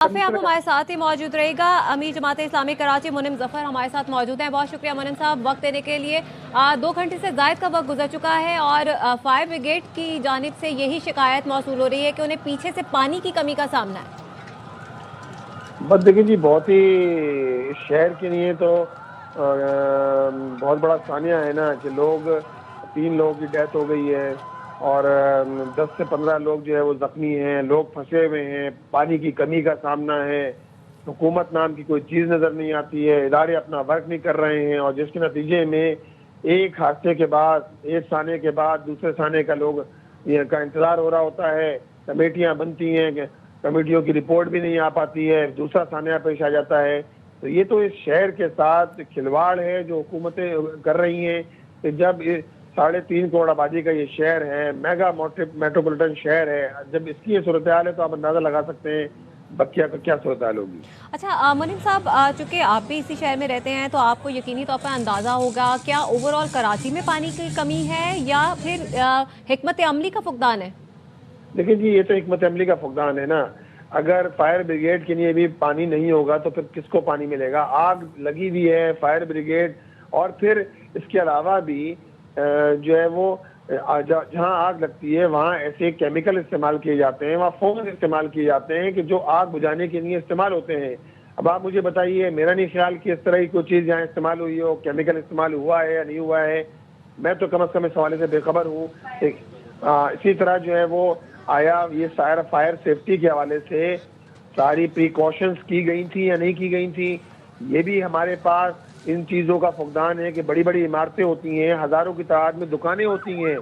आप हमारे साथ ही मौजूद रहेगा। अमीर जमात इस्लामी कराची मुनिम जफर हमारे साथ मौजूद हैं। बहुत शुक्रिया मुनिम साहब वक्त देने के लिए। 2 घंटे से ज़ायद का वक्त गुजर चुका है और फायर ब्रिगेड की जानिब से यही शिकायत मौसूल हो रही है कि उन्हें पीछे से पानी की कमी का सामना है। बस देखिए जी, बहुत ही इस शहर के लिए तो बहुत बड़ा सानिया है ना कि 3 लोगों की डेथ हो गई है और 10 से 15 लोग जो है वो जख्मी हैं, लोग फंसे हुए हैं, पानी की कमी का सामना है, हुकूमत नाम की कोई चीज़ नज़र नहीं आती है, इदारे अपना वर्क नहीं कर रहे हैं और जिसके नतीजे में एक हादसे के बाद, एक साने के बाद दूसरे साने का का इंतज़ार हो रहा होता है। कमेटियाँ बनती हैं, कमेटियों की रिपोर्ट भी नहीं आ पाती है, दूसरा सानिया पेश आ जाता है। तो ये तो इस शहर के साथ खिलवाड़ है जो हुकूमतें कर रही हैं कि जब 3.5 करोड़ आबादी का ये शहर है, मेगा मेट्रोपॉलिटन शहर है, जब इसकी ये सूरत हाल है तो आप अंदाज़ा लगा सकते हैं बकिया का क्या सूरत हाल होगी। अच्छा मुनिम साहब, चूँकि आप भी इसी शहर में रहते हैं तो आपको यकीनी तौर पर अंदाज़ा होगा, क्या ओवरऑल कराची में पानी की कमी है या फिर हिकमत अमली का फुकदान है? देखिए जी, ये तो हिकमत अमली का फुकदान है ना। अगर फायर ब्रिगेड के लिए भी पानी नहीं होगा तो फिर किसको पानी मिलेगा? आग लगी हुई है, फायर ब्रिगेड और फिर इसके अलावा भी जो है वो जहाँ आग लगती है वहाँ ऐसे केमिकल इस्तेमाल किए जाते हैं, वहाँ फोम इस्तेमाल किए जाते हैं कि जो आग बुझाने के लिए इस्तेमाल होते हैं। अब आप मुझे बताइए, मेरा नहीं ख्याल कि इस तरह की कोई चीज़ यहाँ इस्तेमाल हुई हो, केमिकल इस्तेमाल हुआ है या नहीं हुआ है, मैं तो कम अज़ कम इस हवाले से बेखबर हूँ। इसी तरह जो है वो आया ये फायर सेफ्टी के हवाले से सारी प्रिकॉशंस की गई थी या नहीं की गई थी, ये भी हमारे पास इन चीज़ों का फुकदान है कि बड़ी बड़ी इमारतें होती हैं, हज़ारों की तादाद में दुकानें होती हैं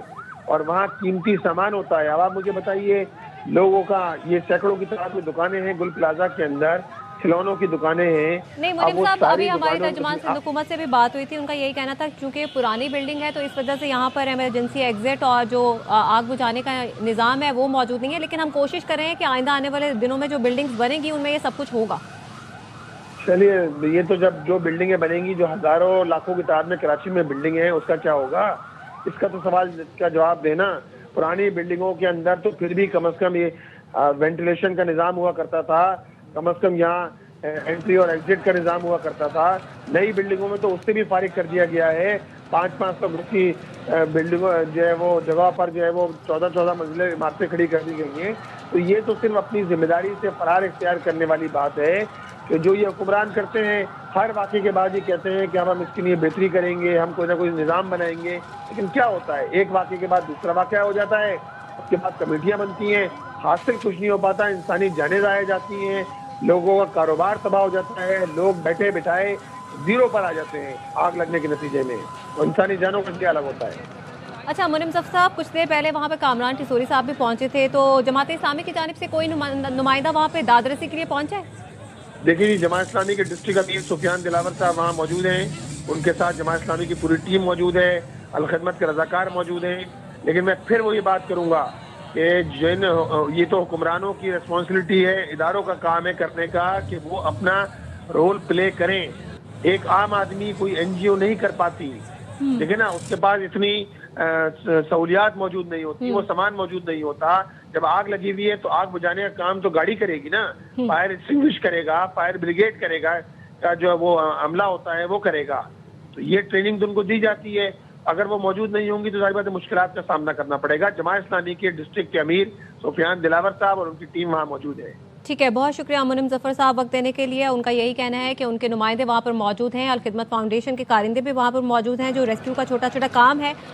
और वहाँ कीमती सामान होता है। अब आप मुझे बताइए, लोगों का ये सैकड़ों की तादाद में दुकानें हैं, गुल प्लाजा के अंदर खिलौनों की दुकानें हैं। नहीं मुनिम साहब, अभी हमारी तर्जुमान सिंध हुकूमत से भी बात हुई थी, उनका यही कहना था क्योंकि पुरानी बिल्डिंग है तो इस वजह से यहाँ पर इमरजेंसी एग्जिट और जो आग बुझाने का निज़ाम है वो मौजूद नहीं है, लेकिन हम कोशिश कर रहे हैं कि आइंदा आने वाले दिनों में जो बिल्डिंग्स बनेंगी उनमें ये सब कुछ होगा। चलिए, ये तो जब जो बिल्डिंगें बनेंगी, जो हज़ारों लाखों की तादाद में कराची में बिल्डिंग है, उसका क्या होगा? इसका तो सवाल का जवाब देना। पुरानी बिल्डिंगों के अंदर तो फिर भी कम से कम ये वेंटिलेशन का निज़ाम हुआ करता था, कम से कम यहाँ एंट्री और एग्जिट का निज़ाम हुआ करता था। नई बिल्डिंगों में तो उससे भी फारिग कर दिया गया है। 500 गज की बिल्डिंगों जो है वो जगह पर जो है वो 14 मंजिलें इमारतें खड़ी कर दी गई हैं। तो ये तो सिर्फ अपनी जिम्मेदारी से फरार इख्तियार करने वाली बात है कि जो ये हुक्मरान करते हैं, हर वाक़े के बाद ये कहते हैं कि हम इसके लिए बेहतरी करेंगे, हम कोई ना कोई निज़ाम बनाएंगे, लेकिन क्या होता है, एक वाक़े के बाद दूसरा वाक़या हो जाता है, उसके बाद कमेटियाँ बनती हैं, हासिल कुछ नहीं हो पाता, इंसानी जानें ज़ाया जाती हैं, लोगों का कारोबार तबाह हो जाता है, लोग बैठे बिठाए जीरो पर आ जाते हैं आग लगने के नतीजे में, और इंसानी जानों का क्या अलग होता है। अच्छा मुनिम जफर साहब, कुछ देर पहले वहाँ पे कामरान टिसोरी साहब भी पहुंचे थे, तो जमात इस्लामी की जानिब से कोई नुमाइंदा वहाँ पे दादरसी के लिए पहुंचा है? देखिए जी, जमात इस्लामी के डिस्ट्रिक्ट अमीर सुफियान दिलावर साहब वहाँ मौजूद हैं, उनके साथ जमात इस्लामी की पूरी टीम मौजूद है, अलखदमत के रज़ाकार मौजूद हैं। लेकिन मैं फिर वही बात करूँगा कि ये तो हुक्मरानों की रिस्पॉन्सिबिलिटी है, इदारों का काम है करने का कि वो अपना रोल प्ले करें। एक आम आदमी कोई NGO नहीं कर पाती, ठीक है ना, उसके पास इतनी सहूलियात मौजूद नहीं होती, वो सामान मौजूद नहीं होता। जब आग लगी हुई है तो आग बुझाने का काम तो गाड़ी करेगी ना, फायर एक्सटिंग्विश करेगा, फायर ब्रिगेड करेगा, का जो वो अमला होता है वो करेगा। तो ये ट्रेनिंग तो उनको दी जाती है, अगर वो मौजूद नहीं होंगी तो सारी बात मुश्किलात का सामना करना पड़ेगा। जमात इस्लामी के डिस्ट्रिक्ट के अमीर सुफियान दिलावर साहब और उनकी टीम वहाँ मौजूद है। ठीक है, बहुत शुक्रिया मुनिम जफर साहब वक्त देने के लिए। उनका यही कहना है कि उनके नुमाइंदे वहाँ पर मौजूद हैं, अल खिदमत फाउंडेशन के कारिंदे भी वहाँ पर मौजूद हैं जो रेस्क्यू का छोटा छोटा काम है